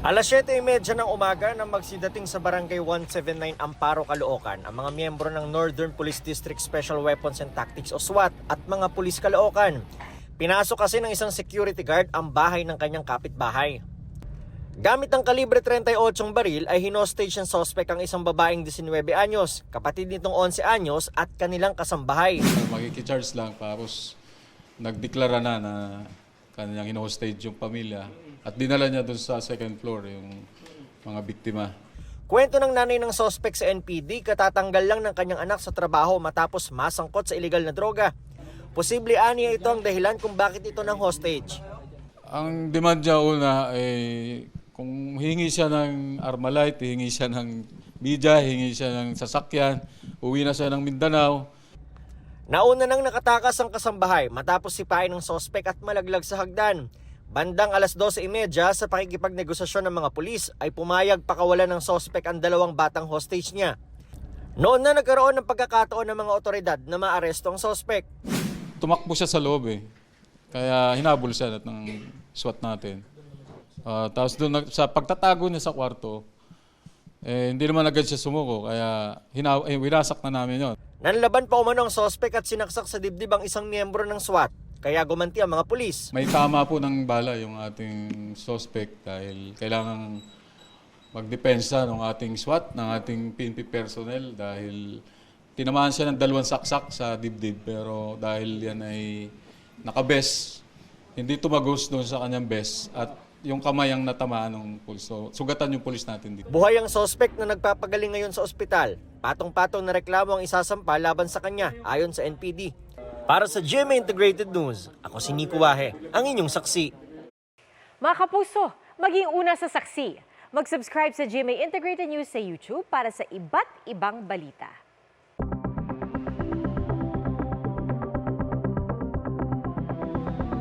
7:30 ng umaga nang magsidating sa Barangay 179 Amparo, Caloocan ang mga miyembro ng Northern Police District Special Weapons and Tactics o SWAT at mga pulis Caloocan. Pinasok kasi ng isang security guard ang bahay ng kanyang kapitbahay. Gamit ang kalibre 38 baril ay hinostage ng suspect ang isang babaeng 19 anyos, kapatid nitong 11 anyos at kanilang kasambahay. Magkikicharge lang tapos nagdeklara na kanyang hinostage yung pamilya at dinala niya doon sa second floor yung mga biktima. Kwento ng nanay ng suspect sa NPD, katatanggal lang ng kanyang anak sa trabaho matapos masangkot sa illegal na droga. Posible aniya ito ang dahilan kung bakit ito ng hostage. Ang demand niya una ay kung hingi siya ng Armalite, hingi siya ng media, hingi siya ng sasakyan, uwi na siya ng Mindanao. Nauna nang nakatakas ang kasambahay matapos sipain ng sospek at malaglag sa hagdan. Bandang 12:30 sa pakikipagnegosasyon ng mga pulis ay pumayag pakawalan ng sospek ang dalawang batang hostage niya. Noon na nagkaroon ng pagkakataon ng mga otoridad na maaresto ang sospek. Tumakbo siya sa loob kaya hinabol siya ng SWAT natin. Tapos doon sa pagtatago niya sa kwarto, hindi naman agad siya sumuko, kaya winasak na namin yon. Nanlaban pa umano ang sospek at sinaksak sa dibdib ang isang miyembro ng SWAT, kaya gumanti ang mga pulis. May tama po ng bala yung ating suspect dahil kailangan magdepensa ng ating SWAT, ng ating PNP personnel dahil tinamaan siya ng 2 saksak sa dibdib pero dahil yan ay nakabes, hindi tumagos doon sa kanyang bes at yung kamay ang natamaan ng pulis. So, sugatan yung pulis natin dito. Buhay ang sospek na nagpapagaling ngayon sa ospital. Patong-patong na reklamo ang isasampa laban sa kanya ayon sa NPD. Para sa GMA Integrated News, ako si Nico Wahe, ang inyong saksi. Mga kapuso, maging una sa saksi. Mag-subscribe sa GMA Integrated News sa YouTube para sa iba't ibang balita.